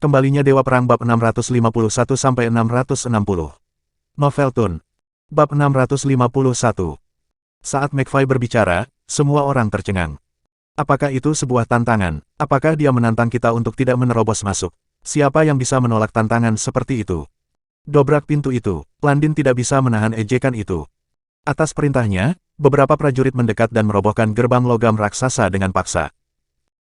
Kembalinya Dewa Perang bab 651-660. Novel Tun. Bab 651. Saat McFly berbicara, semua orang tercengang. Apakah itu sebuah tantangan? Apakah dia menantang kita untuk tidak menerobos masuk? Siapa yang bisa menolak tantangan seperti itu? Dobrak pintu itu. Landin tidak bisa menahan ejekan itu. Atas perintahnya, beberapa prajurit mendekat dan merobohkan gerbang logam raksasa dengan paksa.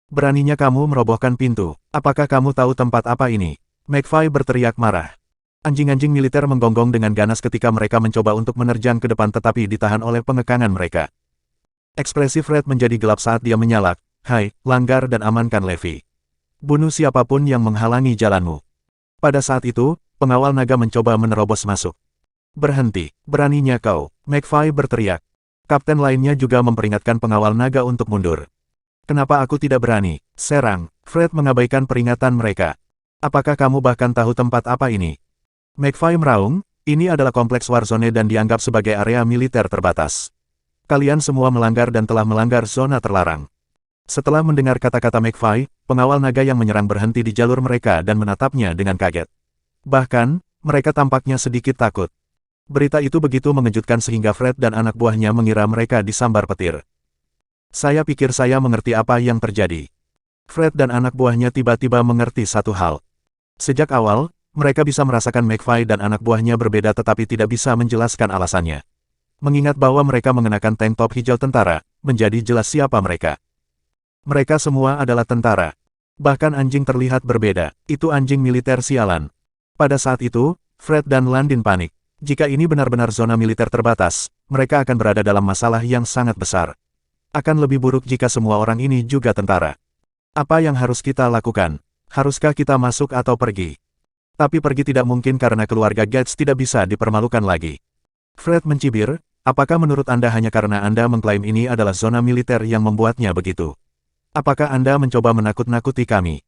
Beraninya kamu merobohkan pintu. Apakah kamu tahu tempat apa ini? McFly berteriak marah. Anjing-anjing militer menggonggong dengan ganas ketika mereka mencoba untuk menerjang ke depan tetapi ditahan oleh pengekangan mereka. Ekspresi Fred menjadi gelap saat dia menyalak, "Hai, langgar dan amankan Levi. Bunuh siapapun yang menghalangi jalanmu." Pada saat itu, pengawal naga mencoba menerobos masuk. "Berhenti, beraninya kau," McFly berteriak. Kapten lainnya juga memperingatkan pengawal naga untuk mundur. "Kenapa aku tidak berani? Serang!" Fred mengabaikan peringatan mereka. "Apakah kamu bahkan tahu tempat apa ini?" McFly meraung, "Ini adalah kompleks Warzone dan dianggap sebagai area militer terbatas. Kalian semua melanggar dan telah melanggar zona terlarang." Setelah mendengar kata-kata McFly, pengawal naga yang menyerang berhenti di jalur mereka dan menatapnya dengan kaget. Bahkan, mereka tampaknya sedikit takut. Berita itu begitu mengejutkan sehingga Fred dan anak buahnya mengira mereka disambar petir. "Saya pikir saya mengerti apa yang terjadi." Fred dan anak buahnya tiba-tiba mengerti satu hal. Sejak awal, mereka bisa merasakan McFly dan anak buahnya berbeda tetapi tidak bisa menjelaskan alasannya. Mengingat bahwa mereka mengenakan tank top hijau tentara, menjadi jelas siapa mereka. Mereka semua adalah tentara. Bahkan anjing terlihat berbeda, itu anjing militer sialan. Pada saat itu, Fred dan Landin panik. Jika ini benar-benar zona militer terbatas, mereka akan berada dalam masalah yang sangat besar. Akan lebih buruk jika semua orang ini juga tentara. Apa yang harus kita lakukan? Haruskah kita masuk atau pergi? Tapi pergi tidak mungkin karena keluarga Gates tidak bisa dipermalukan lagi. Fred mencibir, "Apakah menurut Anda hanya karena Anda mengklaim ini adalah zona militer yang membuatnya begitu? Apakah Anda mencoba menakut-nakuti kami?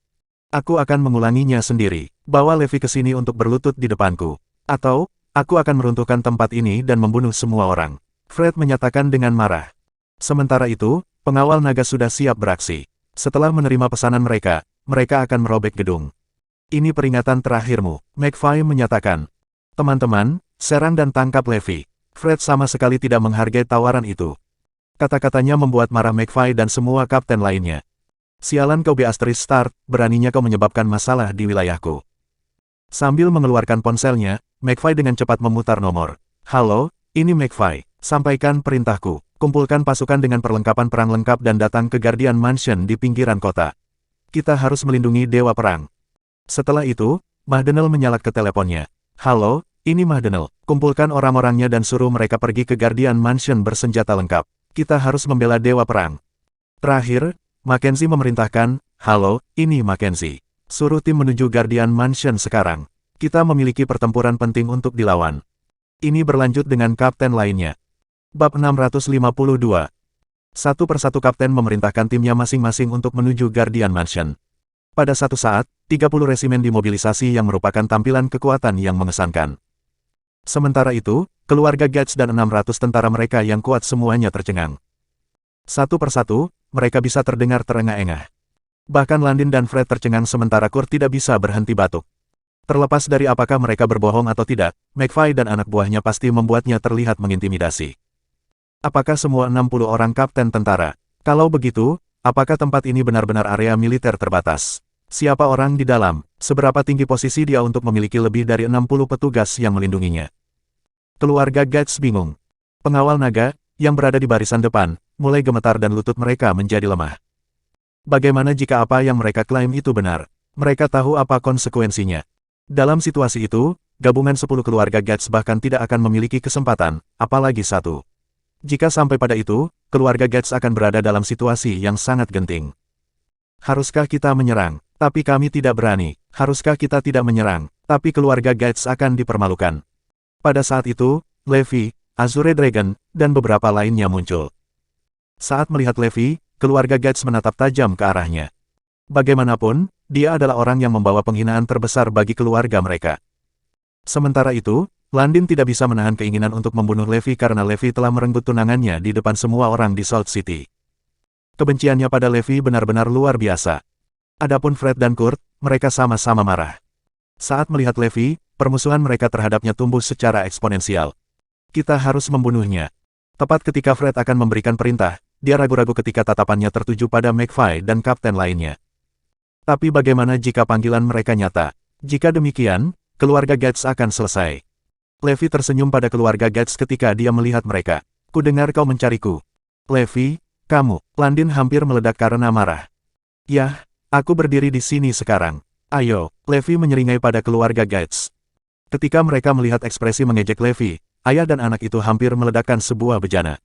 Aku akan mengulanginya sendiri. Bawa Levi ke sini untuk berlutut di depanku. Atau, aku akan meruntuhkan tempat ini dan membunuh semua orang." Fred menyatakan dengan marah. Sementara itu, pengawal naga sudah siap beraksi. Setelah menerima pesanan mereka akan merobek gedung. "Ini peringatan terakhirmu," McFly menyatakan. "Teman-teman, serang dan tangkap Levi." Fred sama sekali tidak menghargai tawaran itu. Kata-katanya membuat marah McFly dan semua kapten lainnya. "Sialan kau ***Start, beraninya kau menyebabkan masalah di wilayahku." Sambil mengeluarkan ponselnya, McFly dengan cepat memutar nomor. "Halo, ini McFly. Sampaikan perintahku. Kumpulkan pasukan dengan perlengkapan perang lengkap dan datang ke Guardian Mansion di pinggiran kota. Kita harus melindungi Dewa Perang." Setelah itu, Mahdenel menyalak ke teleponnya. "Halo, ini Mahdenel. Kumpulkan orang-orangnya dan suruh mereka pergi ke Guardian Mansion bersenjata lengkap. Kita harus membela Dewa Perang." Terakhir, Mackenzie memerintahkan, "Halo, ini Mackenzie. Suruh tim menuju Guardian Mansion sekarang. Kita memiliki pertempuran penting untuk dilawan." Ini berlanjut dengan kapten lainnya. Bab 652. Satu persatu kapten memerintahkan timnya masing-masing untuk menuju Guardian Mansion. Pada satu saat, 30 resimen dimobilisasi yang merupakan tampilan kekuatan yang mengesankan. Sementara itu, keluarga Gates dan 600 tentara mereka yang kuat semuanya tercengang. Satu persatu, mereka bisa terdengar terengah-engah. Bahkan Landin dan Fred tercengang sementara Kurt tidak bisa berhenti batuk. Terlepas dari apakah mereka berbohong atau tidak, McFly dan anak buahnya pasti membuatnya terlihat mengintimidasi. Apakah semua 60 orang kapten tentara? Kalau begitu, apakah tempat ini benar-benar area militer terbatas? Siapa orang di dalam? Seberapa tinggi posisi dia untuk memiliki lebih dari 60 petugas yang melindunginya? Keluarga Gates bingung. Pengawal naga, yang berada di barisan depan, mulai gemetar dan lutut mereka menjadi lemah. Bagaimana jika apa yang mereka klaim itu benar? Mereka tahu apa konsekuensinya. Dalam situasi itu, gabungan 10 keluarga Gates bahkan tidak akan memiliki kesempatan, apalagi satu. Jika sampai pada itu, keluarga Gates akan berada dalam situasi yang sangat genting. Haruskah kita menyerang? Tapi kami tidak berani. Haruskah kita tidak menyerang? Tapi keluarga Gates akan dipermalukan. Pada saat itu, Levi, Azure Dragon, dan beberapa lainnya muncul. Saat melihat Levi, keluarga Gates menatap tajam ke arahnya. Bagaimanapun, dia adalah orang yang membawa penghinaan terbesar bagi keluarga mereka. Sementara itu, Landin tidak bisa menahan keinginan untuk membunuh Levi karena Levi telah merenggut tunangannya di depan semua orang di Salt City. Kebenciannya pada Levi benar-benar luar biasa. Adapun Fred dan Kurt, mereka sama-sama marah. Saat melihat Levi, permusuhan mereka terhadapnya tumbuh secara eksponensial. Kita harus membunuhnya. Tepat ketika Fred akan memberikan perintah, dia ragu-ragu ketika tatapannya tertuju pada McFly dan kapten lainnya. Tapi bagaimana jika panggilan mereka nyata? Jika demikian, keluarga Gates akan selesai. Levi tersenyum pada keluarga Gates ketika dia melihat mereka. Kudengar kau mencariku. Levi, kamu. Landin hampir meledak karena marah. Yah, aku berdiri di sini sekarang. Ayo, Levi menyeringai pada keluarga Gates. Ketika mereka melihat ekspresi mengejek Levi, ayah dan anak itu hampir meledakkan sebuah bejana.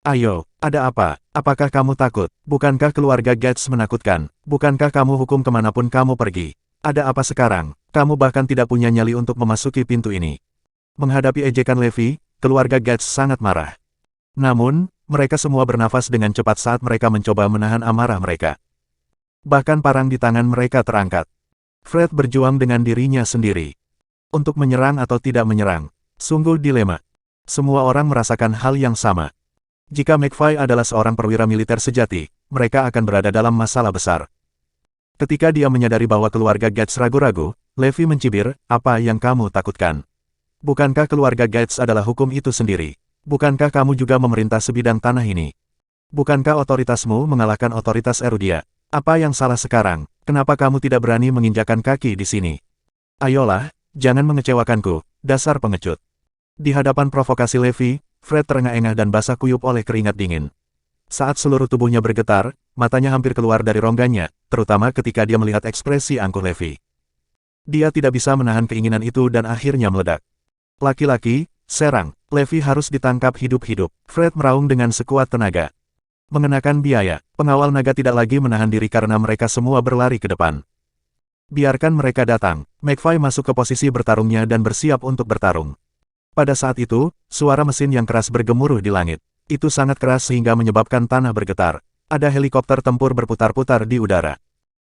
Ayo, ada apa? Apakah kamu takut? Bukankah keluarga Gates menakutkan? Bukankah kamu hukum kemanapun kamu pergi? Ada apa sekarang? Kamu bahkan tidak punya nyali untuk memasuki pintu ini. Menghadapi ejekan Levi, keluarga Gates sangat marah. Namun, mereka semua bernafas dengan cepat saat mereka mencoba menahan amarah mereka. Bahkan parang di tangan mereka terangkat. Fred berjuang dengan dirinya sendiri. Untuk menyerang atau tidak menyerang. Sungguh dilema. Semua orang merasakan hal yang sama. Jika McFly adalah seorang perwira militer sejati, mereka akan berada dalam masalah besar. Ketika dia menyadari bahwa keluarga Gates ragu-ragu, Levi mencibir, apa yang kamu takutkan? Bukankah keluarga Gates adalah hukum itu sendiri? Bukankah kamu juga memerintah sebidang tanah ini? Bukankah otoritasmu mengalahkan otoritas Erudia? Apa yang salah sekarang? Kenapa kamu tidak berani menginjakan kaki di sini? Ayolah, jangan mengecewakanku, dasar pengecut. Di hadapan provokasi Levi, Fred terengah-engah dan basah kuyup oleh keringat dingin. Saat seluruh tubuhnya bergetar, matanya hampir keluar dari rongganya, terutama ketika dia melihat ekspresi angkuh Levi. Dia tidak bisa menahan keinginan itu dan akhirnya meledak. Laki-laki, serang. Levi harus ditangkap hidup-hidup. Fred meraung dengan sekuat tenaga. Mengenakan biaya, pengawal naga tidak lagi menahan diri karena mereka semua berlari ke depan. Biarkan mereka datang. McFly masuk ke posisi bertarungnya dan bersiap untuk bertarung. Pada saat itu, suara mesin yang keras bergemuruh di langit. Itu sangat keras sehingga menyebabkan tanah bergetar. Ada helikopter tempur berputar-putar di udara.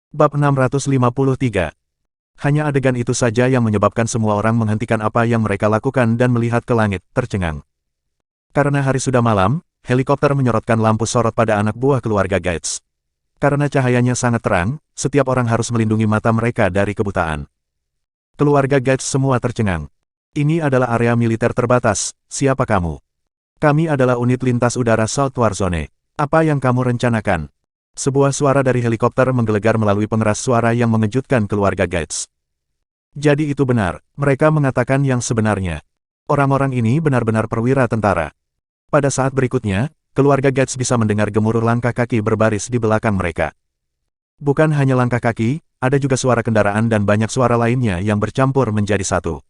Bab 653. Hanya adegan itu saja yang menyebabkan semua orang menghentikan apa yang mereka lakukan dan melihat ke langit, tercengang. Karena hari sudah malam, helikopter menyorotkan lampu sorot pada anak buah keluarga Gates. Karena cahayanya sangat terang, setiap orang harus melindungi mata mereka dari kebutaan. Keluarga Gates semua tercengang. Ini adalah area militer terbatas, siapa kamu? Kami adalah unit lintas udara South Warzone. Apa yang kamu rencanakan? Sebuah suara dari helikopter menggelegar melalui pengeras suara yang mengejutkan keluarga Gates. Jadi itu benar, mereka mengatakan yang sebenarnya. Orang-orang ini benar-benar perwira tentara. Pada saat berikutnya, keluarga Gates bisa mendengar gemuruh langkah kaki berbaris di belakang mereka. Bukan hanya langkah kaki, ada juga suara kendaraan dan banyak suara lainnya yang bercampur menjadi satu.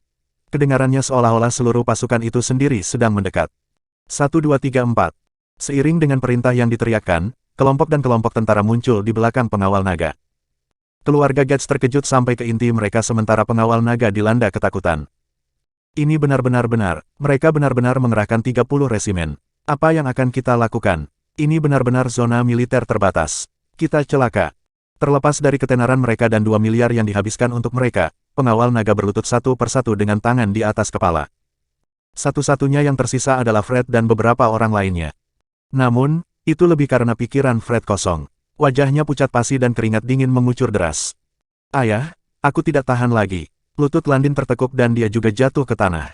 Kedengarannya seolah-olah seluruh pasukan itu sendiri sedang mendekat. 1, 2, 3, 4. Seiring dengan perintah yang diteriakkan, kelompok dan kelompok tentara muncul di belakang pengawal naga. Keluarga Gates terkejut sampai ke inti mereka sementara pengawal naga dilanda ketakutan. Ini benar-benar benar, mereka benar-benar mengerahkan 30 resimen. Apa yang akan kita lakukan? Ini benar-benar zona militer terbatas. Kita celaka. Terlepas dari ketenaran mereka dan 2 miliar yang dihabiskan untuk mereka, pengawal naga berlutut satu persatu dengan tangan di atas kepala. Satu-satunya yang tersisa adalah Fred dan beberapa orang lainnya. Namun, itu lebih karena pikiran Fred kosong. Wajahnya pucat pasi dan keringat dingin mengucur deras. Ayah, aku tidak tahan lagi. Lutut Landin tertekuk dan dia juga jatuh ke tanah.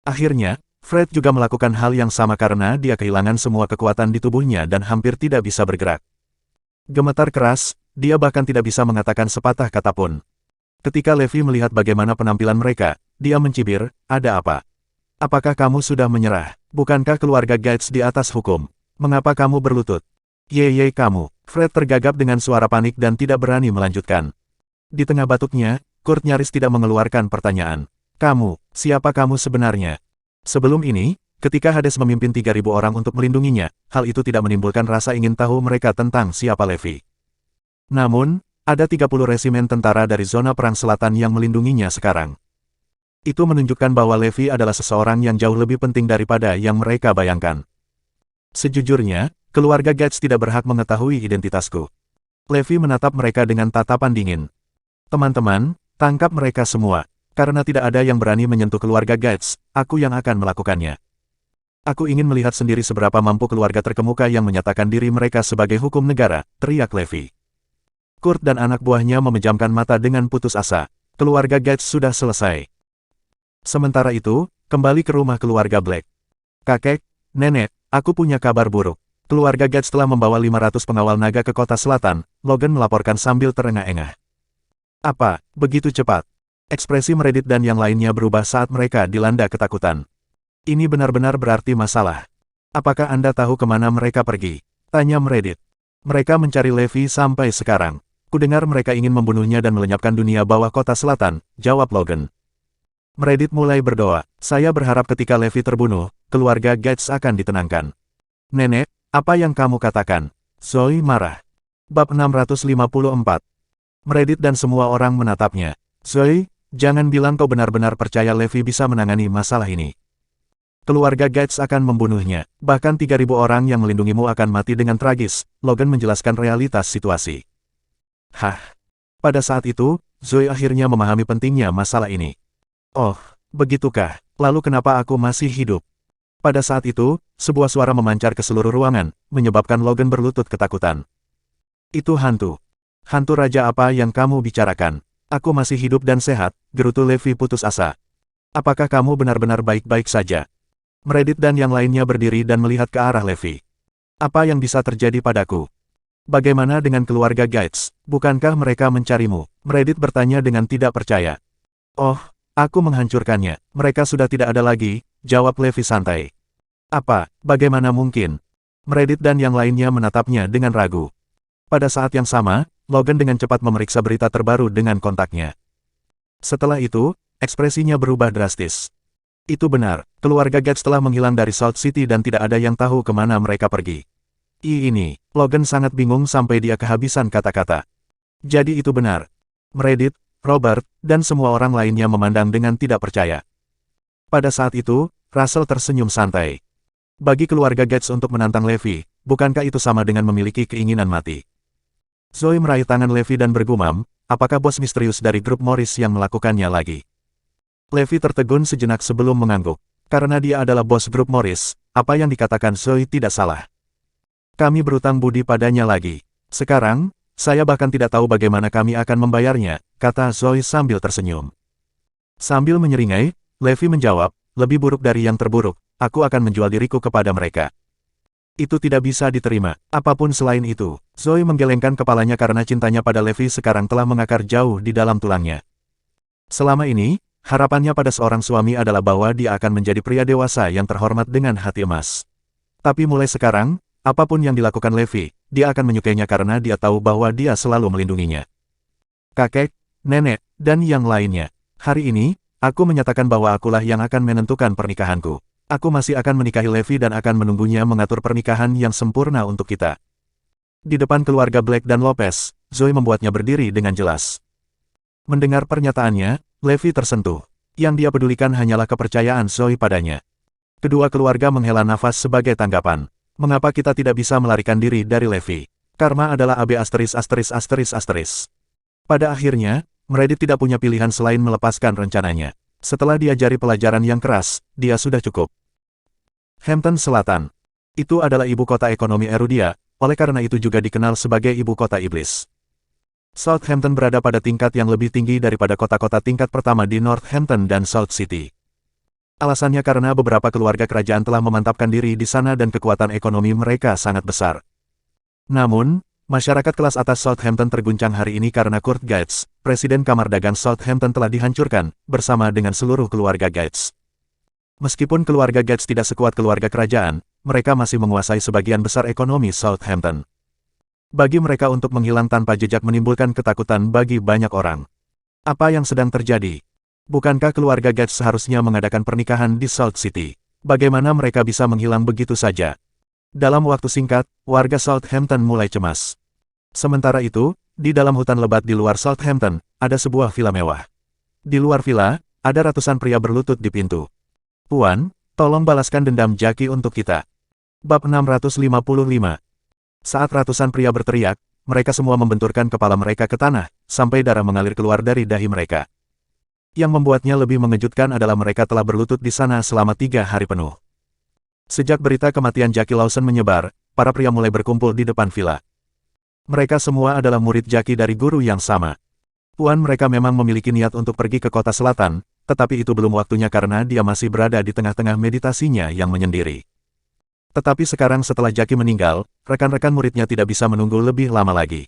Akhirnya, Fred juga melakukan hal yang sama karena dia kehilangan semua kekuatan di tubuhnya dan hampir tidak bisa bergerak. Gemetar keras, dia bahkan tidak bisa mengatakan sepatah kata pun. Ketika Levi melihat bagaimana penampilan mereka, dia mencibir, ada apa? Apakah kamu sudah menyerah? Bukankah keluarga Gates di atas hukum? Mengapa kamu berlutut? Yeye kamu. Fred tergagap dengan suara panik dan tidak berani melanjutkan. Di tengah batuknya, Kurt nyaris tidak mengeluarkan pertanyaan. Kamu, siapa kamu sebenarnya? Sebelum ini, ketika Hades memimpin 3.000 orang untuk melindunginya, hal itu tidak menimbulkan rasa ingin tahu mereka tentang siapa Levi. Namun, ada 30 resimen tentara dari zona perang selatan yang melindunginya sekarang. Itu menunjukkan bahwa Levi adalah seseorang yang jauh lebih penting daripada yang mereka bayangkan. Sejujurnya, keluarga Gates tidak berhak mengetahui identitasku. Levi menatap mereka dengan tatapan dingin. Teman-teman, tangkap mereka semua. Karena tidak ada yang berani menyentuh keluarga Gates, aku yang akan melakukannya. Aku ingin melihat sendiri seberapa mampu keluarga terkemuka yang menyatakan diri mereka sebagai hukum negara, teriak Levi. Kurt dan anak buahnya memejamkan mata dengan putus asa. Keluarga Gates sudah selesai. Sementara itu, kembali ke rumah keluarga Black. Kakek, nenek, aku punya kabar buruk. Keluarga Gates telah membawa 500 pengawal naga ke kota selatan, Logan melaporkan sambil terengah-engah. Apa, begitu cepat? Ekspresi Meredith dan yang lainnya berubah saat mereka dilanda ketakutan. Ini benar-benar berarti masalah. Apakah Anda tahu kemana mereka pergi? Tanya Meredith. Mereka mencari Levi sampai sekarang. Kudengar mereka ingin membunuhnya dan melenyapkan dunia bawah kota selatan, jawab Logan. Meredith mulai berdoa. Saya berharap ketika Levi terbunuh, keluarga Gates akan ditenangkan. Nenek, apa yang kamu katakan? Zoe marah. Bab 654. Meredith dan semua orang menatapnya. Zoe, jangan bilang kau benar-benar percaya Levi bisa menangani masalah ini. Keluarga Gates akan membunuhnya. Bahkan 3.000 orang yang melindungimu akan mati dengan tragis. Logan menjelaskan realitas situasi. Hah. Pada saat itu, Zoe akhirnya memahami pentingnya masalah ini. Oh, begitukah? Lalu kenapa aku masih hidup? Pada saat itu, sebuah suara memancar ke seluruh ruangan, menyebabkan Logan berlutut ketakutan. Itu hantu. Hantu raja apa yang kamu bicarakan? Aku masih hidup dan sehat, gerutu Levi putus asa. Apakah kamu benar-benar baik-baik saja? Meredith dan yang lainnya berdiri dan melihat ke arah Levi. Apa yang bisa terjadi padaku? Bagaimana dengan keluarga Gates? Bukankah mereka mencarimu? Meredith bertanya dengan tidak percaya. Oh, aku menghancurkannya. Mereka sudah tidak ada lagi, jawab Levi santai. Apa, bagaimana mungkin? Meredith dan yang lainnya menatapnya dengan ragu. Pada saat yang sama, Logan dengan cepat memeriksa berita terbaru dengan kontaknya. Setelah itu, ekspresinya berubah drastis. Itu benar, keluarga Gates telah menghilang dari Salt City dan tidak ada yang tahu kemana mereka pergi. Ini, Logan sangat bingung sampai dia kehabisan kata-kata. Jadi itu benar. Meredith, Robert, dan semua orang lainnya memandang dengan tidak percaya. Pada saat itu, Russell tersenyum santai. Bagi keluarga Gates untuk menantang Levi, bukankah itu sama dengan memiliki keinginan mati? Zoe meraih tangan Levi dan bergumam, apakah bos misterius dari grup Morris yang melakukannya lagi? Levi tertegun sejenak sebelum mengangguk. Karena dia adalah bos grup Morris, apa yang dikatakan Zoe tidak salah. Kami berutang budi padanya lagi. Sekarang, saya bahkan tidak tahu bagaimana kami akan membayarnya, kata Zoe sambil tersenyum. Sambil menyeringai, Levi menjawab, lebih buruk dari yang terburuk, aku akan menjual diriku kepada mereka. Itu tidak bisa diterima, apapun selain itu. Zoe menggelengkan kepalanya karena cintanya pada Levi sekarang telah mengakar jauh di dalam tulangnya. Selama ini, harapannya pada seorang suami adalah bahwa dia akan menjadi pria dewasa yang terhormat dengan hati emas. Tapi mulai sekarang, apapun yang dilakukan Levi, dia akan menyukainya karena dia tahu bahwa dia selalu melindunginya. Kakek, nenek, dan yang lainnya. Hari ini, aku menyatakan bahwa akulah yang akan menentukan pernikahanku. Aku masih akan menikahi Levi dan akan menunggunya mengatur pernikahan yang sempurna untuk kita. Di depan keluarga Black dan Lopez, Zoe membuatnya berdiri dengan jelas. Mendengar pernyataannya, Levi tersentuh. Yang dia pedulikan hanyalah kepercayaan Zoe padanya. Kedua keluarga menghela nafas sebagai tanggapan. Mengapa kita tidak bisa melarikan diri dari Levi? Karma adalah AB ******. Pada akhirnya, Meredith tidak punya pilihan selain melepaskan rencananya. Setelah diajari pelajaran yang keras, dia sudah cukup. Hampton Selatan. Itu adalah ibu kota ekonomi Erudia, oleh karena itu juga dikenal sebagai ibu kota iblis. Southampton berada pada tingkat yang lebih tinggi daripada kota-kota tingkat pertama di Northampton dan Salt City. Alasannya karena beberapa keluarga kerajaan telah memantapkan diri di sana dan kekuatan ekonomi mereka sangat besar. Namun, masyarakat kelas atas Southampton terguncang hari ini karena Kurt Gates, Presiden Kamar Dagang Southampton telah dihancurkan, bersama dengan seluruh keluarga Gates. Meskipun keluarga Gates tidak sekuat keluarga kerajaan, mereka masih menguasai sebagian besar ekonomi Southampton. Bagi mereka untuk menghilang tanpa jejak menimbulkan ketakutan bagi banyak orang. Apa yang sedang terjadi? Bukankah keluarga Gates seharusnya mengadakan pernikahan di Salt City? Bagaimana mereka bisa menghilang begitu saja? Dalam waktu singkat, warga Southampton mulai cemas. Sementara itu, di dalam hutan lebat di luar Southampton, ada sebuah villa mewah. Di luar villa, ada ratusan pria berlutut di pintu. Puan, tolong balaskan dendam Jackie untuk kita. Bab 655. Saat ratusan pria berteriak, mereka semua membenturkan kepala mereka ke tanah, sampai darah mengalir keluar dari dahi mereka. Yang membuatnya lebih mengejutkan adalah mereka telah berlutut di sana selama 3 hari penuh. Sejak berita kematian Jackie Lawson menyebar, para pria mulai berkumpul di depan villa. Mereka semua adalah murid Jaki dari guru yang sama. Puan mereka memang memiliki niat untuk pergi ke kota selatan, tetapi itu belum waktunya karena dia masih berada di tengah-tengah meditasinya yang menyendiri. Tetapi sekarang setelah Jaki meninggal, rekan-rekan muridnya tidak bisa menunggu lebih lama lagi.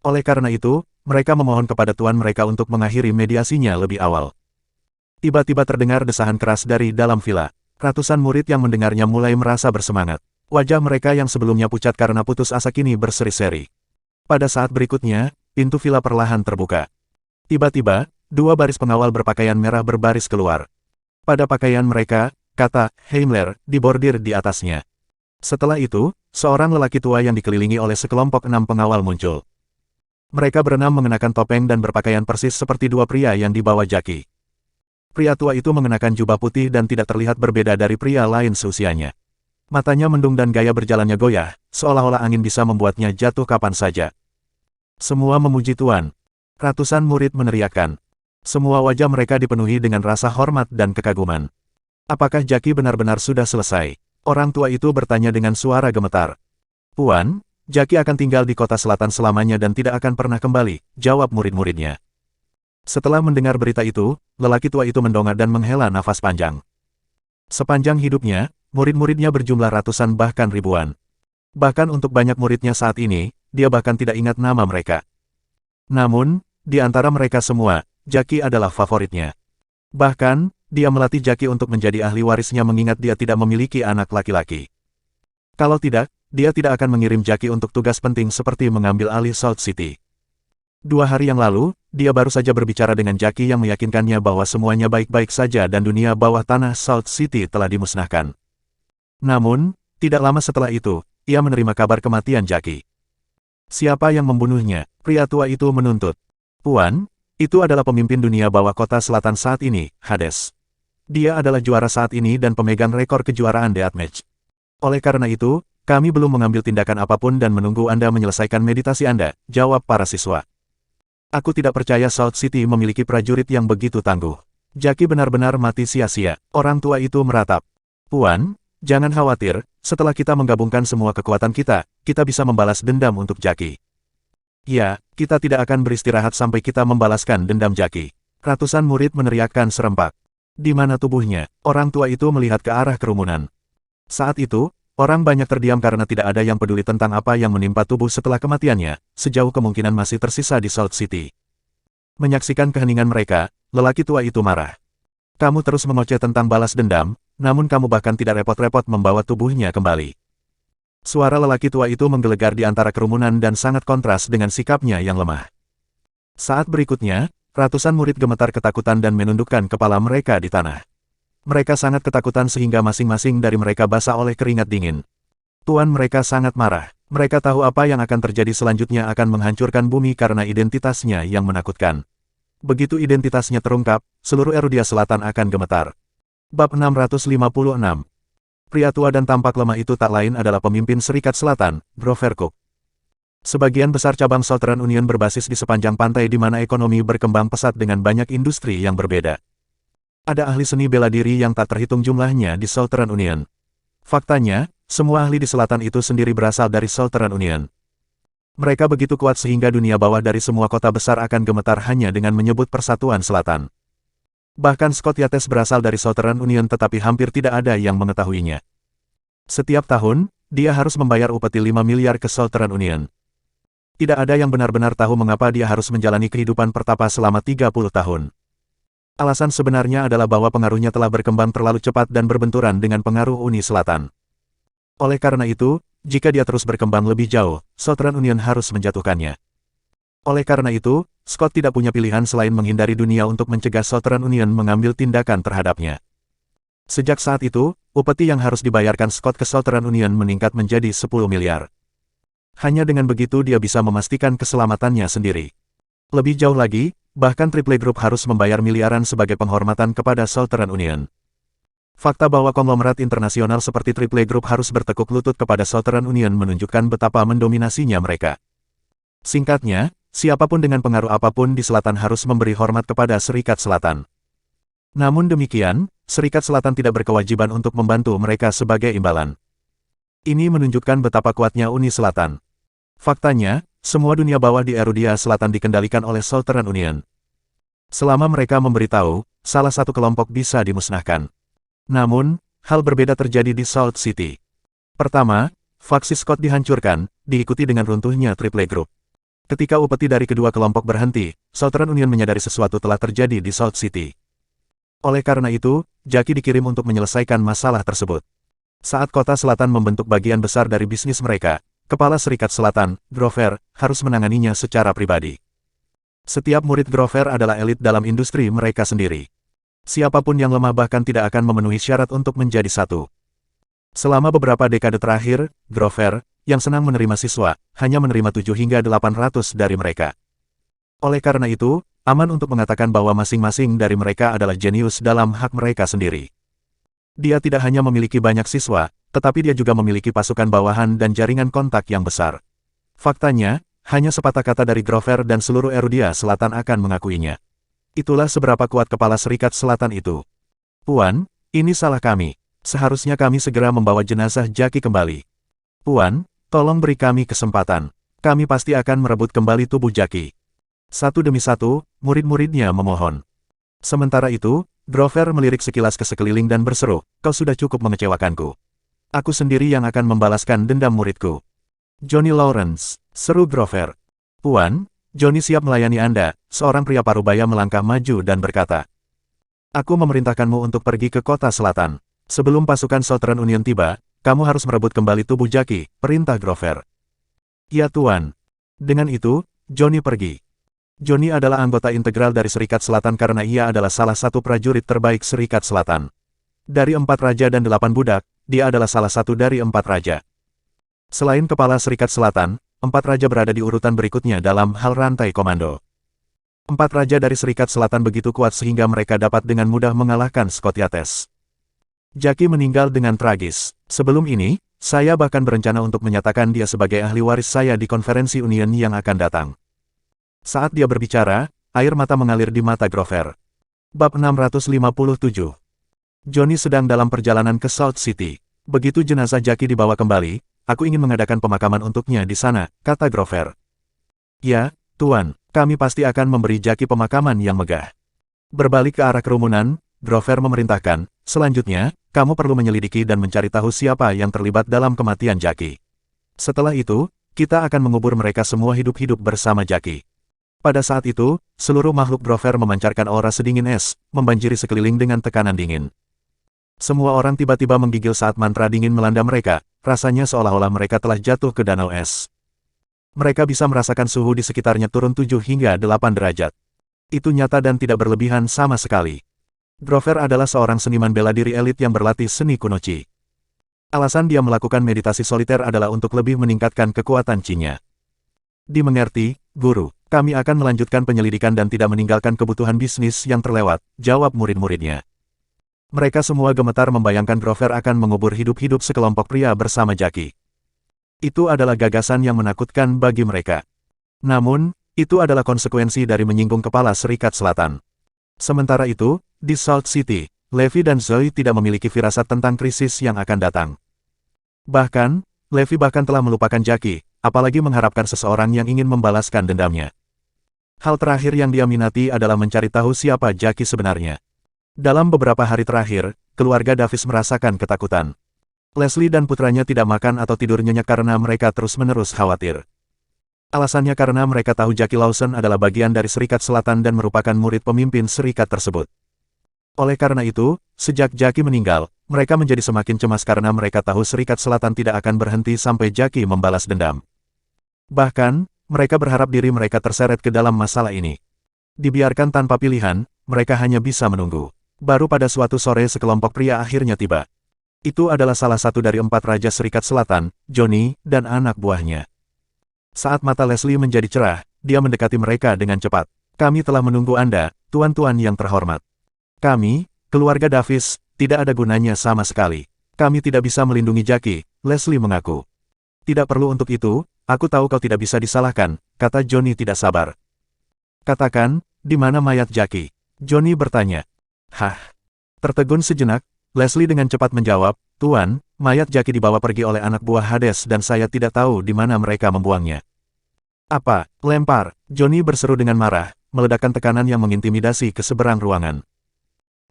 Oleh karena itu, mereka memohon kepada tuan mereka untuk mengakhiri mediasinya lebih awal. Tiba-tiba terdengar desahan keras dari dalam villa. Ratusan murid yang mendengarnya mulai merasa bersemangat. Wajah mereka yang sebelumnya pucat karena putus asa kini berseri-seri. Pada saat berikutnya, pintu villa perlahan terbuka. Tiba-tiba, dua baris pengawal berpakaian merah berbaris keluar. Pada pakaian mereka, kata Heimler dibordir di atasnya. Setelah itu, seorang lelaki tua yang dikelilingi oleh sekelompok 6 pengawal muncul. Mereka berenam mengenakan topeng dan berpakaian persis seperti dua pria yang dibawa Jaki. Pria tua itu mengenakan jubah putih dan tidak terlihat berbeda dari pria lain seusianya. Matanya mendung dan gaya berjalannya goyah, seolah-olah angin bisa membuatnya jatuh kapan saja. Semua memuji Tuan. Ratusan murid meneriakkan. Semua wajah mereka dipenuhi dengan rasa hormat dan kekaguman. Apakah Jaki benar-benar sudah selesai? Orang tua itu bertanya dengan suara gemetar. Puan, Jaki akan tinggal di kota selatan selamanya dan tidak akan pernah kembali, jawab murid-muridnya. Setelah mendengar berita itu, lelaki tua itu mendongak dan menghela nafas panjang. Sepanjang hidupnya, murid-muridnya berjumlah ratusan bahkan ribuan. Bahkan untuk banyak muridnya saat ini, dia bahkan tidak ingat nama mereka. Namun, di antara mereka semua, Jaki adalah favoritnya. Bahkan, dia melatih Jaki untuk menjadi ahli warisnya mengingat dia tidak memiliki anak laki-laki. Kalau tidak, dia tidak akan mengirim Jaki untuk tugas penting seperti mengambil alih Salt City. 2 hari yang lalu, dia baru saja berbicara dengan Jaki yang meyakinkannya bahwa semuanya baik-baik saja dan dunia bawah tanah Salt City telah dimusnahkan. Namun, tidak lama setelah itu, ia menerima kabar kematian Jaki. Siapa yang membunuhnya? Pria tua itu menuntut. Puan, itu adalah pemimpin dunia bawah kota selatan saat ini, Hades. Dia adalah juara saat ini dan pemegang rekor kejuaraan Deathmatch. Oleh karena itu, kami belum mengambil tindakan apapun dan menunggu Anda menyelesaikan meditasi Anda, jawab para siswa. Aku tidak percaya Salt City memiliki prajurit yang begitu tangguh. Jaki benar-benar mati sia-sia. Orang tua itu meratap. Puan, jangan khawatir, setelah kita menggabungkan semua kekuatan kita bisa membalas dendam untuk Jaki. Ya, kita tidak akan beristirahat sampai kita membalaskan dendam Jaki. Ratusan murid meneriakkan serempak. Di mana tubuhnya? Orang tua itu melihat ke arah kerumunan. Saat itu, orang banyak terdiam karena tidak ada yang peduli tentang apa yang menimpa tubuh setelah kematiannya, sejauh kemungkinan masih tersisa di Salt City. Menyaksikan keheningan mereka, lelaki tua itu marah. Kamu terus mengoceh tentang balas dendam, namun kamu bahkan tidak repot-repot membawa tubuhnya kembali. Suara lelaki tua itu menggelegar di antara kerumunan dan sangat kontras dengan sikapnya yang lemah. Saat berikutnya, ratusan murid gemetar ketakutan dan menundukkan kepala mereka di tanah. Mereka sangat ketakutan sehingga masing-masing dari mereka basah oleh keringat dingin. Tuan mereka sangat marah. Mereka tahu apa yang akan terjadi selanjutnya akan menghancurkan bumi karena identitasnya yang menakutkan. Begitu identitasnya terungkap, seluruh Erudia Selatan akan gemetar. Bab 656. Pria tua dan tampak lemah itu tak lain adalah pemimpin Serikat Selatan, Grovercook. Sebagian besar cabang Southern Union berbasis di sepanjang pantai di mana ekonomi berkembang pesat dengan banyak industri yang berbeda. Ada ahli seni bela diri yang tak terhitung jumlahnya di Southern Union. Faktanya, semua ahli di selatan itu sendiri berasal dari Southern Union. Mereka begitu kuat sehingga dunia bawah dari semua kota besar akan gemetar hanya dengan menyebut Persatuan Selatan. Bahkan Scott Yates berasal dari Southern Union tetapi hampir tidak ada yang mengetahuinya. Setiap tahun, dia harus membayar upeti 5 miliar ke Southern Union. Tidak ada yang benar-benar tahu mengapa dia harus menjalani kehidupan pertapa selama 30 tahun. Alasan sebenarnya adalah bahwa pengaruhnya telah berkembang terlalu cepat dan berbenturan dengan pengaruh Uni Selatan. Oleh karena itu, jika dia terus berkembang lebih jauh, Southern Union harus menjatuhkannya. Oleh karena itu, Scott tidak punya pilihan selain menghindari dunia untuk mencegah Southern Union mengambil tindakan terhadapnya. Sejak saat itu, upeti yang harus dibayarkan Scott ke Southern Union meningkat menjadi 10 miliar. Hanya dengan begitu dia bisa memastikan keselamatannya sendiri. Lebih jauh lagi, bahkan Triple Group harus membayar miliaran sebagai penghormatan kepada Southern Union. Fakta bahwa konglomerat internasional seperti Triple Group harus bertekuk lutut kepada Southern Union menunjukkan betapa mendominasinya mereka. Singkatnya, siapapun dengan pengaruh apapun di selatan harus memberi hormat kepada Serikat Selatan. Namun demikian, Serikat Selatan tidak berkewajiban untuk membantu mereka sebagai imbalan. Ini menunjukkan betapa kuatnya Uni Selatan. Faktanya, semua dunia bawah di Erudia Selatan dikendalikan oleh Southern Union. Selama mereka memberitahu, salah satu kelompok bisa dimusnahkan. Namun, hal berbeda terjadi di Salt City. Pertama, faksi Scott dihancurkan, diikuti dengan runtuhnya Triple Group. Ketika upeti dari kedua kelompok berhenti, Southern Union menyadari sesuatu telah terjadi di Salt City. Oleh karena itu, Jackie dikirim untuk menyelesaikan masalah tersebut. Saat kota selatan membentuk bagian besar dari bisnis mereka, Kepala Serikat Selatan, Grover, harus menanganinya secara pribadi. Setiap murid Grover adalah elit dalam industri mereka sendiri. Siapapun yang lemah bahkan tidak akan memenuhi syarat untuk menjadi satu. Selama beberapa dekade terakhir, Grover, yang senang menerima siswa, hanya menerima 7 hingga 800 dari mereka. Oleh karena itu, aman untuk mengatakan bahwa masing-masing dari mereka adalah jenius dalam hak mereka sendiri. Dia tidak hanya memiliki banyak siswa, tetapi dia juga memiliki pasukan bawahan dan jaringan kontak yang besar. Faktanya, hanya sepatah kata dari Grover dan seluruh Erudia Selatan akan mengakuinya. Itulah seberapa kuat Kepala Serikat Selatan itu. Puan, ini salah kami. Seharusnya kami segera membawa jenazah Jackie kembali. Puan, tolong beri kami kesempatan. Kami pasti akan merebut kembali tubuh Jackie. Satu demi satu, murid-muridnya memohon. Sementara itu, Grover melirik sekilas ke sekeliling dan berseru, kau sudah cukup mengecewakanku. Aku sendiri yang akan membalaskan dendam muridku. Johnny Lawrence, seru Grover. Puan, Johnny siap melayani Anda, seorang pria parubaya melangkah maju dan berkata. Aku memerintahkanmu untuk pergi ke kota selatan. Sebelum pasukan Southern Union tiba, kamu harus merebut kembali tubuh Jackie, perintah Grover. Ya Tuan. Dengan itu, Johnny pergi. Johnny adalah anggota integral dari Serikat Selatan karena ia adalah salah satu prajurit terbaik Serikat Selatan. Dari 4 raja dan 8 budak, dia adalah salah satu dari 4 raja. Selain Kepala Serikat Selatan, 4 raja berada di urutan berikutnya dalam hal rantai komando. 4 raja dari Serikat Selatan begitu kuat sehingga mereka dapat dengan mudah mengalahkan Scotiates. Jackie meninggal dengan tragis. Sebelum ini, saya bahkan berencana untuk menyatakan dia sebagai ahli waris saya di konferensi Union yang akan datang. Saat dia berbicara, air mata mengalir di mata Grover. Bab 657. Johnny sedang dalam perjalanan ke Salt City. Begitu jenazah Jackie dibawa kembali, aku ingin mengadakan pemakaman untuknya di sana, kata Grover. Ya, Tuan, kami pasti akan memberi Jackie pemakaman yang megah. Berbalik ke arah kerumunan, Grover memerintahkan, selanjutnya, kamu perlu menyelidiki dan mencari tahu siapa yang terlibat dalam kematian Jackie. Setelah itu, kita akan mengubur mereka semua hidup-hidup bersama Jackie. Pada saat itu, seluruh makhluk Grover memancarkan aura sedingin es, membanjiri sekeliling dengan tekanan dingin. Semua orang tiba-tiba menggigil saat mantra dingin melanda mereka, rasanya seolah-olah mereka telah jatuh ke danau es. Mereka bisa merasakan suhu di sekitarnya turun 7 hingga 8 derajat. Itu nyata dan tidak berlebihan sama sekali. Grover adalah seorang seniman bela diri elit yang berlatih seni kunoci. Alasan dia melakukan meditasi soliter adalah untuk lebih meningkatkan kekuatan Qi-nya. Dimengerti, Guru, kami akan melanjutkan penyelidikan dan tidak meninggalkan kebutuhan bisnis yang terlewat, jawab murid-muridnya. Mereka semua gemetar membayangkan Grover akan mengubur hidup-hidup sekelompok pria bersama Jackie. Itu adalah gagasan yang menakutkan bagi mereka. Namun, itu adalah konsekuensi dari menyinggung Kepala Serikat Selatan. Sementara itu, di Salt City, Levi dan Zoe tidak memiliki firasat tentang krisis yang akan datang. Bahkan, Levi bahkan telah melupakan Jackie, apalagi mengharapkan seseorang yang ingin membalaskan dendamnya. Hal terakhir yang dia minati adalah mencari tahu siapa Jackie sebenarnya. Dalam beberapa hari terakhir, keluarga Davis merasakan ketakutan. Leslie dan putranya tidak makan atau tidur nyenyak karena mereka terus-menerus khawatir. Alasannya karena mereka tahu Jackie Lawson adalah bagian dari Serikat Selatan dan merupakan murid pemimpin serikat tersebut. Oleh karena itu, sejak Jackie meninggal, mereka menjadi semakin cemas karena mereka tahu Serikat Selatan tidak akan berhenti sampai Jackie membalas dendam. Bahkan, mereka berharap diri mereka terseret ke dalam masalah ini. Dibiarkan tanpa pilihan, mereka hanya bisa menunggu. Baru pada suatu sore sekelompok pria akhirnya tiba. Itu adalah salah satu dari 4 Raja Serikat Selatan, Johnny, dan anak buahnya. Saat mata Leslie menjadi cerah, dia mendekati mereka dengan cepat. Kami telah menunggu Anda, tuan-tuan yang terhormat. Kami, keluarga Davis, tidak ada gunanya sama sekali. Kami tidak bisa melindungi Jackie, Leslie mengaku. Tidak perlu untuk itu, aku tahu kau tidak bisa disalahkan, kata Johnny tidak sabar. Katakan, di mana mayat Jackie? Johnny bertanya. Hah? Tertegun sejenak, Leslie dengan cepat menjawab, Tuan, mayat Jackie dibawa pergi oleh anak buah Hades dan saya tidak tahu di mana mereka membuangnya. Apa? Lempar! Johnny berseru dengan marah, meledakkan tekanan yang mengintimidasi ke seberang ruangan.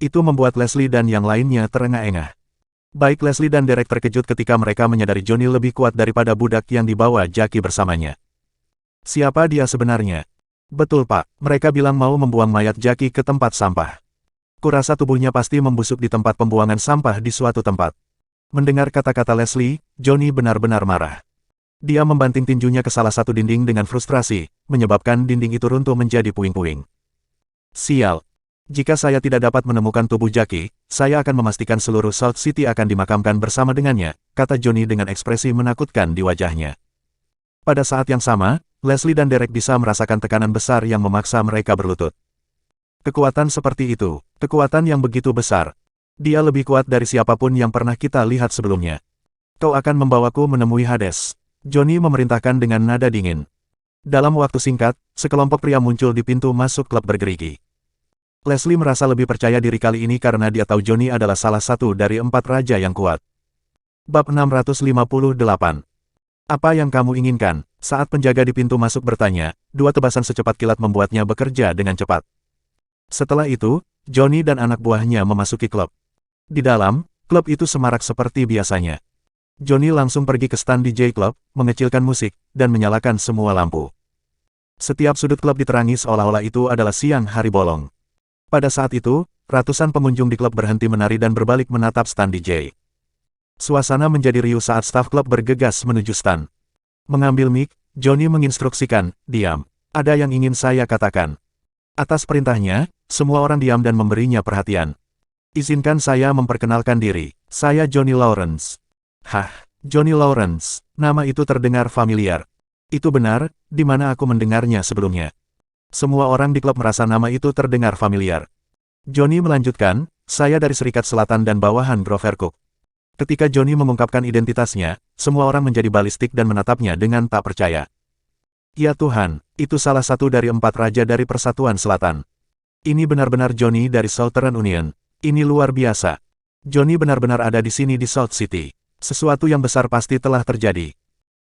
Itu membuat Leslie dan yang lainnya terengah-engah. Baik Leslie dan Derek terkejut ketika mereka menyadari Johnny lebih kuat daripada budak yang dibawa Jackie bersamanya. Siapa dia sebenarnya? Betul Pak, mereka bilang mau membuang mayat Jackie ke tempat sampah. Kurasa tubuhnya pasti membusuk di tempat pembuangan sampah di suatu tempat. Mendengar kata-kata Leslie, Johnny benar-benar marah. Dia membanting tinjunya ke salah satu dinding dengan frustrasi, menyebabkan dinding itu runtuh menjadi puing-puing. Sial! Jika saya tidak dapat menemukan tubuh Jackie, saya akan memastikan seluruh Salt City akan dimakamkan bersama dengannya, kata Johnny dengan ekspresi menakutkan di wajahnya. Pada saat yang sama, Leslie dan Derek bisa merasakan tekanan besar yang memaksa mereka berlutut. Kekuatan seperti itu, kekuatan yang begitu besar. Dia lebih kuat dari siapapun yang pernah kita lihat sebelumnya. Kau akan membawaku menemui Hades. Johnny memerintahkan dengan nada dingin. Dalam waktu singkat, sekelompok pria muncul di pintu masuk klub bergerigi. Leslie merasa lebih percaya diri kali ini karena dia tahu Johnny adalah salah satu dari 4 raja yang kuat. Bab 658. Apa yang kamu inginkan? Saat penjaga di pintu masuk bertanya, 2 tebasan secepat kilat membuatnya bekerja dengan cepat. Setelah itu, Johnny dan anak buahnya memasuki klub. Di dalam, klub itu semarak seperti biasanya. Johnny langsung pergi ke stand DJ klub, mengecilkan musik, dan menyalakan semua lampu. Setiap sudut klub diterangi seolah-olah itu adalah siang hari bolong. Pada saat itu, ratusan pengunjung di klub berhenti menari dan berbalik menatap stand DJ. Suasana menjadi riuh saat staf klub bergegas menuju stand. Mengambil mic, Johnny menginstruksikan, "Diam. Ada yang ingin saya katakan." Atas perintahnya, semua orang diam dan memberinya perhatian. "Izinkan saya memperkenalkan diri. Saya Johnny Lawrence." Hah, Johnny Lawrence, nama itu terdengar familiar. Itu benar, di mana aku mendengarnya sebelumnya. Semua orang di klub merasa nama itu terdengar familiar. Johnny melanjutkan, "Saya dari Serikat Selatan dan bawahan Grover Cook." Ketika Johnny mengungkapkan identitasnya, semua orang menjadi balistik dan menatapnya dengan tak percaya. Ya Tuhan, itu salah satu dari 4 raja dari Persatuan Selatan. Ini benar-benar Johnny dari Southern Union. Ini luar biasa. Johnny benar-benar ada di sini di Salt City. Sesuatu yang besar pasti telah terjadi.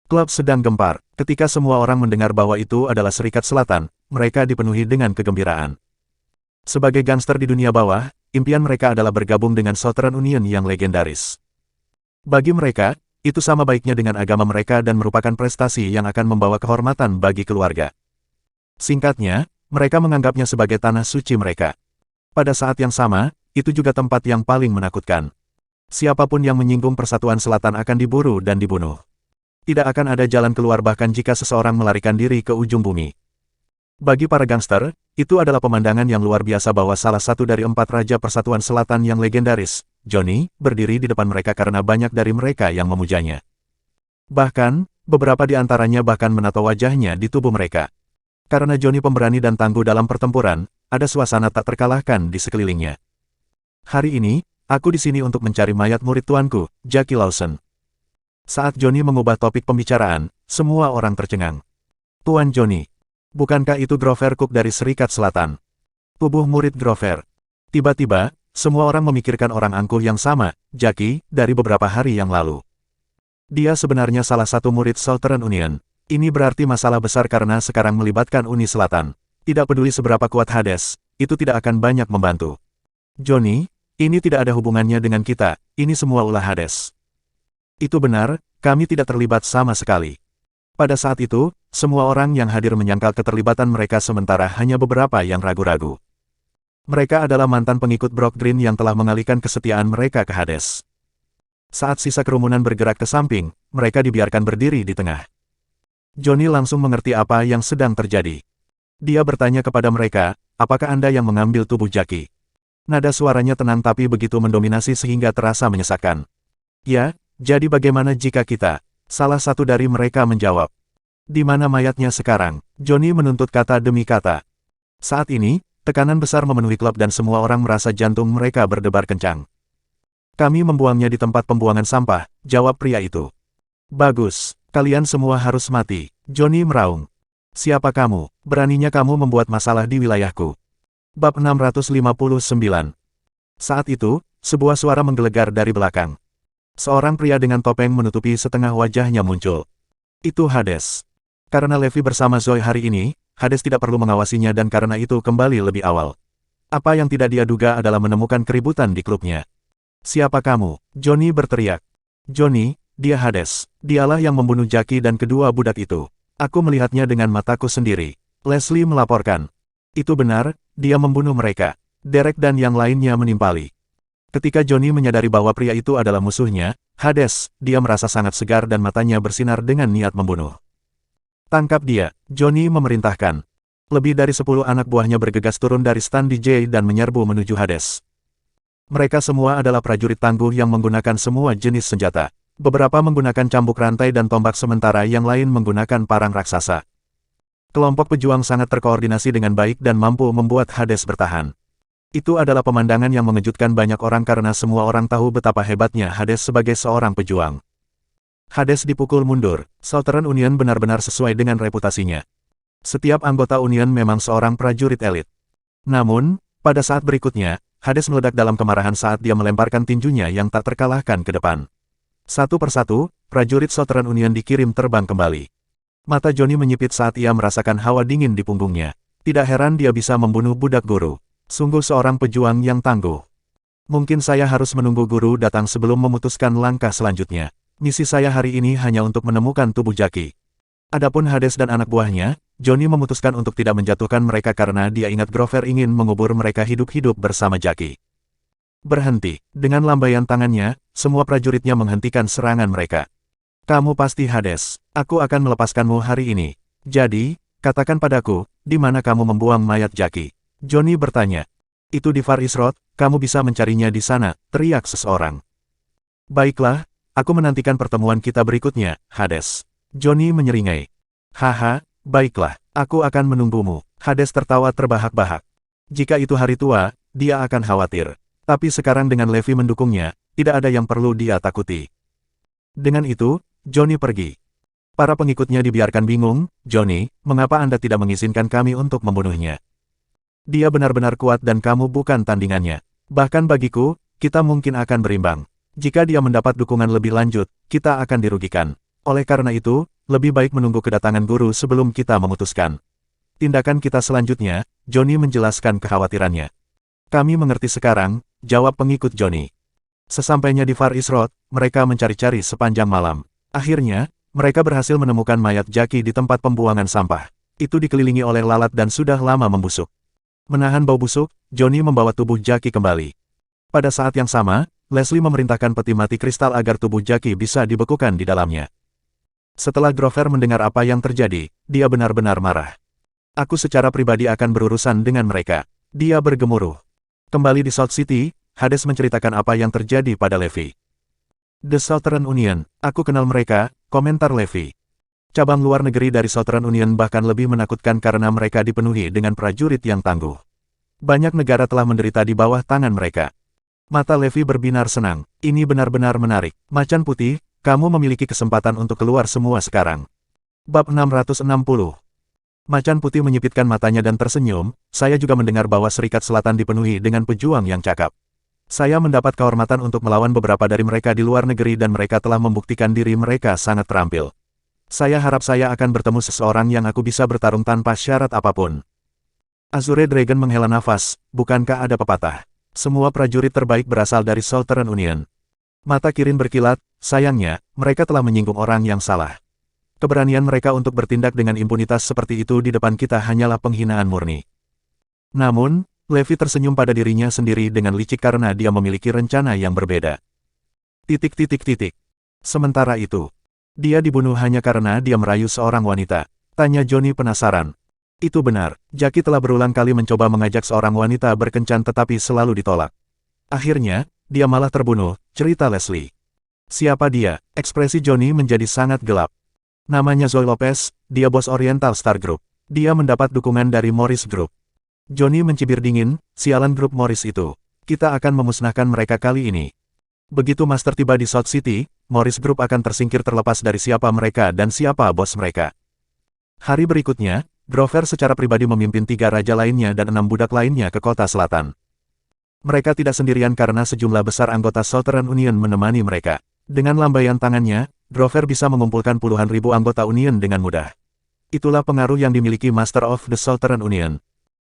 Klub sedang gempar. Ketika semua orang mendengar bahwa itu adalah Serikat Selatan, mereka dipenuhi dengan kegembiraan. Sebagai gangster di dunia bawah, impian mereka adalah bergabung dengan Southern Union yang legendaris. Bagi mereka, itu sama baiknya dengan agama mereka dan merupakan prestasi yang akan membawa kehormatan bagi keluarga. Singkatnya, mereka menganggapnya sebagai tanah suci mereka. Pada saat yang sama, itu juga tempat yang paling menakutkan. Siapapun yang menyinggung Persatuan Selatan akan diburu dan dibunuh. Tidak akan ada jalan keluar bahkan jika seseorang melarikan diri ke ujung bumi. Bagi para gangster, itu adalah pemandangan yang luar biasa bahwa salah satu dari 4 raja Persatuan Selatan yang legendaris, Johnny, berdiri di depan mereka karena banyak dari mereka yang memujanya. Bahkan, beberapa di antaranya bahkan menato wajahnya di tubuh mereka. Karena Johnny pemberani dan tangguh dalam pertempuran, ada suasana tak terkalahkan di sekelilingnya. Hari ini, aku di sini untuk mencari mayat murid tuanku, Jackie Lawson. Saat Johnny mengubah topik pembicaraan, semua orang tercengang. Tuan Johnny, bukankah itu Grover Cook dari Serikat Selatan? Tubuh murid Grover. Tiba-tiba, semua orang memikirkan orang angkuh yang sama, Jackie, dari beberapa hari yang lalu. Dia sebenarnya salah satu murid Southern Union. Ini berarti masalah besar karena sekarang melibatkan Uni Selatan. Tidak peduli seberapa kuat Hades, itu tidak akan banyak membantu. Johnny, ini tidak ada hubungannya dengan kita, ini semua ulah Hades. Itu benar, kami tidak terlibat sama sekali. Pada saat itu, semua orang yang hadir menyangkal keterlibatan mereka sementara hanya beberapa yang ragu-ragu. Mereka adalah mantan pengikut Brock Green yang telah mengalihkan kesetiaan mereka ke Hades. Saat sisa kerumunan bergerak ke samping, mereka dibiarkan berdiri di tengah. Johnny langsung mengerti apa yang sedang terjadi. Dia bertanya kepada mereka, "Apakah Anda yang mengambil tubuh Jackie?" Nada suaranya tenang tapi begitu mendominasi sehingga terasa menyesakkan. "Ya, jadi bagaimana jika kita?" Salah satu dari mereka menjawab. "Di mana mayatnya sekarang?" Johnny menuntut kata demi kata. Saat ini, tekanan besar memenuhi klub dan semua orang merasa jantung mereka berdebar kencang. "Kami membuangnya di tempat pembuangan sampah," jawab pria itu. "Bagus, kalian semua harus mati," Johnny meraung. "Siapa kamu? Beraninya kamu membuat masalah di wilayahku." Bab 659. Saat itu, sebuah suara menggelegar dari belakang. Seorang pria dengan topeng menutupi setengah wajahnya muncul. Itu Hades. Karena Levi bersama Zoe hari ini, Hades tidak perlu mengawasinya dan karena itu kembali lebih awal. Apa yang tidak dia duga adalah menemukan keributan di klubnya. Siapa kamu? Johnny berteriak. Johnny, dia Hades. Dialah yang membunuh Jackie dan kedua budak itu. Aku melihatnya dengan mataku sendiri. Leslie melaporkan. Itu benar, dia membunuh mereka. Derek dan yang lainnya menimpali. Ketika Johnny menyadari bahwa pria itu adalah musuhnya, Hades, dia merasa sangat segar dan matanya bersinar dengan niat membunuh. Tangkap dia, Johnny memerintahkan. Lebih dari 10 anak buahnya bergegas turun dari stan DJ dan menyerbu menuju Hades. Mereka semua adalah prajurit tangguh yang menggunakan semua jenis senjata. Beberapa menggunakan cambuk rantai dan tombak sementara yang lain menggunakan parang raksasa. Kelompok pejuang sangat terkoordinasi dengan baik dan mampu membuat Hades bertahan. Itu adalah pemandangan yang mengejutkan banyak orang karena semua orang tahu betapa hebatnya Hades sebagai seorang pejuang. Hades dipukul mundur, Southern Union benar-benar sesuai dengan reputasinya. Setiap anggota Union memang seorang prajurit elit. Namun, pada saat berikutnya, Hades meledak dalam kemarahan saat dia melemparkan tinjunya yang tak terkalahkan ke depan. Satu persatu, prajurit Southern Union dikirim terbang kembali. Mata Johnny menyipit saat ia merasakan hawa dingin di punggungnya. Tidak heran dia bisa membunuh budak guru. Sungguh seorang pejuang yang tangguh. Mungkin saya harus menunggu guru datang sebelum memutuskan langkah selanjutnya. Misi saya hari ini hanya untuk menemukan tubuh Jackie. Adapun Hades dan anak buahnya, Johnny memutuskan untuk tidak menjatuhkan mereka karena dia ingat Grover ingin mengubur mereka hidup-hidup bersama Jackie. Berhenti. Dengan lambaian tangannya, semua prajuritnya menghentikan serangan mereka. Kamu pasti Hades. Aku akan melepaskanmu hari ini. Jadi, katakan padaku, di mana kamu membuang mayat Jackie? Johnny bertanya. Itu di Far East Road, kamu bisa mencarinya di sana, teriak seseorang. Baiklah, aku menantikan pertemuan kita berikutnya, Hades. Johnny menyeringai. Haha, baiklah, aku akan menunggumu. Hades tertawa terbahak-bahak. Jika itu hari tua, dia akan khawatir. Tapi sekarang dengan Levi mendukungnya, tidak ada yang perlu dia takuti. Dengan itu, Johnny pergi. Para pengikutnya dibiarkan bingung, Johnny, mengapa Anda tidak mengizinkan kami untuk membunuhnya? Dia benar-benar kuat dan kamu bukan tandingannya. Bahkan bagiku, kita mungkin akan berimbang. Jika dia mendapat dukungan lebih lanjut, kita akan dirugikan. Oleh karena itu, lebih baik menunggu kedatangan guru sebelum kita memutuskan. Tindakan kita selanjutnya, Johnny menjelaskan kekhawatirannya. Kami mengerti sekarang, jawab pengikut Johnny. Sesampainya di Far East Road, mereka mencari-cari sepanjang malam. Akhirnya, mereka berhasil menemukan mayat Jackie di tempat pembuangan sampah. Itu dikelilingi oleh lalat dan sudah lama membusuk. Menahan bau busuk, Johnny membawa tubuh Jackie kembali. Pada saat yang sama, Leslie memerintahkan peti mati kristal agar tubuh Jackie bisa dibekukan di dalamnya. Setelah Grover mendengar apa yang terjadi, dia benar-benar marah. Aku secara pribadi akan berurusan dengan mereka. Dia bergemuruh. Kembali di South City, Hades menceritakan apa yang terjadi pada Levi. The Southern Union, aku kenal mereka, komentar Levi. Cabang luar negeri dari Southern Union bahkan lebih menakutkan karena mereka dipenuhi dengan prajurit yang tangguh. Banyak negara telah menderita di bawah tangan mereka. Mata Levi berbinar senang. Ini benar-benar menarik. Macan putih, kamu memiliki kesempatan untuk keluar semua sekarang. Bab 660. Macan putih menyipitkan matanya dan tersenyum, saya juga mendengar bahwa Serikat Selatan dipenuhi dengan pejuang yang cakap. Saya mendapat kehormatan untuk melawan beberapa dari mereka di luar negeri dan mereka telah membuktikan diri mereka sangat terampil. Saya harap saya akan bertemu seseorang yang aku bisa bertarung tanpa syarat apapun. Azure Dragon menghela nafas, bukankah ada pepatah? Semua prajurit terbaik berasal dari Southern Union. Mata Kirin berkilat, sayangnya, mereka telah menyinggung orang yang salah. Keberanian mereka untuk bertindak dengan impunitas seperti itu di depan kita hanyalah penghinaan murni. Namun, Levi tersenyum pada dirinya sendiri dengan licik karena dia memiliki rencana yang berbeda. Sementara itu, dia dibunuh hanya karena dia merayu seorang wanita. Tanya Johnny penasaran. Itu benar, Jackie telah berulang kali mencoba mengajak seorang wanita berkencan tetapi selalu ditolak. Akhirnya, dia malah terbunuh, cerita Leslie. Siapa dia? Ekspresi Johnny menjadi sangat gelap. Namanya Zoe Lopez, dia bos Oriental Star Group. Dia mendapat dukungan dari Morris Group. Johnny mencibir dingin, sialan grup Morris itu. Kita akan memusnahkan mereka kali ini. Begitu Master tiba di South City, Morris Group akan tersingkir terlepas dari siapa mereka dan siapa bos mereka. Hari berikutnya, Grover secara pribadi memimpin 3 raja lainnya dan 6 budak lainnya ke kota selatan. Mereka tidak sendirian karena sejumlah besar anggota Southern Union menemani mereka. Dengan lambaian tangannya, Grover bisa mengumpulkan puluhan ribu anggota Union dengan mudah. Itulah pengaruh yang dimiliki Master of the Southern Union.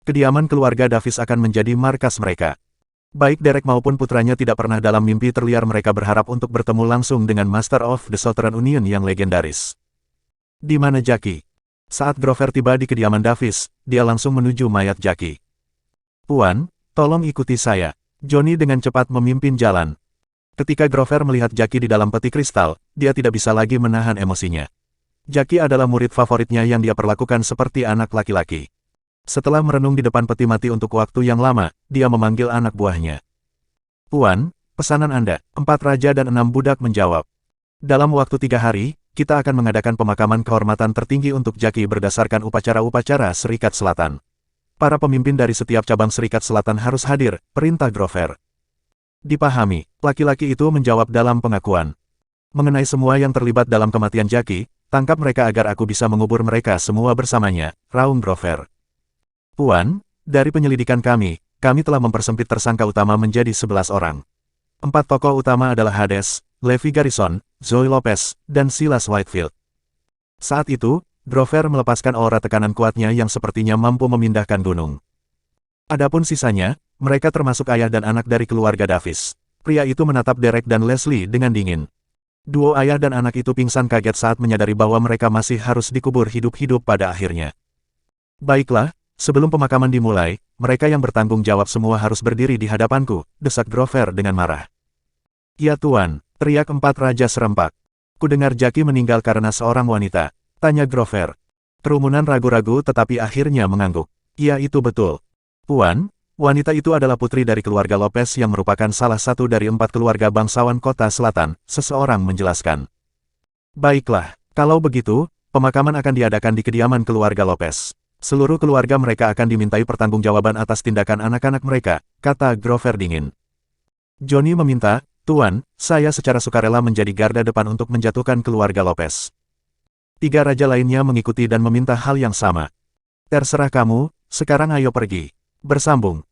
Kediaman keluarga Davis akan menjadi markas mereka. Baik Derek maupun putranya tidak pernah dalam mimpi terliar mereka berharap untuk bertemu langsung dengan Master of the Southern Union yang legendaris. Di mana Jackie? Saat Grover tiba di kediaman Davis, dia langsung menuju mayat Jackie. Tuan, tolong ikuti saya. Johnny dengan cepat memimpin jalan. Ketika Grover melihat Jackie di dalam peti kristal, dia tidak bisa lagi menahan emosinya. Jackie adalah murid favoritnya yang dia perlakukan seperti anak laki-laki. Setelah merenung di depan peti mati untuk waktu yang lama, dia memanggil anak buahnya. Tuan, pesanan Anda, 4 raja dan 6 budak menjawab. Dalam waktu 3 hari, kita akan mengadakan pemakaman kehormatan tertinggi untuk Jackie berdasarkan upacara-upacara Serikat Selatan. Para pemimpin dari setiap cabang Serikat Selatan harus hadir, perintah Grover. Dipahami, laki-laki itu menjawab dalam pengakuan. Mengenai semua yang terlibat dalam kematian Jackie, tangkap mereka agar aku bisa mengubur mereka semua bersamanya, raung Grover. Tuan, dari penyelidikan kami telah mempersempit tersangka utama menjadi 11 orang. 4 tokoh utama adalah Hades, Levi Garrison, Zoe Lopez, dan Silas Whitefield. Saat itu, Grover melepaskan aura tekanan kuatnya yang sepertinya mampu memindahkan gunung. Adapun sisanya, mereka termasuk ayah dan anak dari keluarga Davis. Pria itu menatap Derek dan Leslie dengan dingin. Duo ayah dan anak itu pingsan kaget saat menyadari bahwa mereka masih harus dikubur hidup-hidup pada akhirnya. Baiklah, sebelum pemakaman dimulai, mereka yang bertanggung jawab semua harus berdiri di hadapanku, desak Grover dengan marah. Ya Tuan, teriak 4 raja serempak. Kudengar Jackie meninggal karena seorang wanita, tanya Grover. Kerumunan ragu-ragu tetapi akhirnya mengangguk. Ya itu betul. Tuan, wanita itu adalah putri dari keluarga Lopez yang merupakan salah satu dari 4 keluarga bangsawan kota selatan, seseorang menjelaskan. Baiklah, kalau begitu, pemakaman akan diadakan di kediaman keluarga Lopez. Seluruh keluarga mereka akan dimintai pertanggungjawaban atas tindakan anak-anak mereka, kata Grover dingin. Johnny meminta, Tuan, saya secara sukarela menjadi garda depan untuk menjatuhkan keluarga Lopez. 3 raja lainnya mengikuti dan meminta hal yang sama. Terserah kamu, sekarang ayo pergi. Bersambung.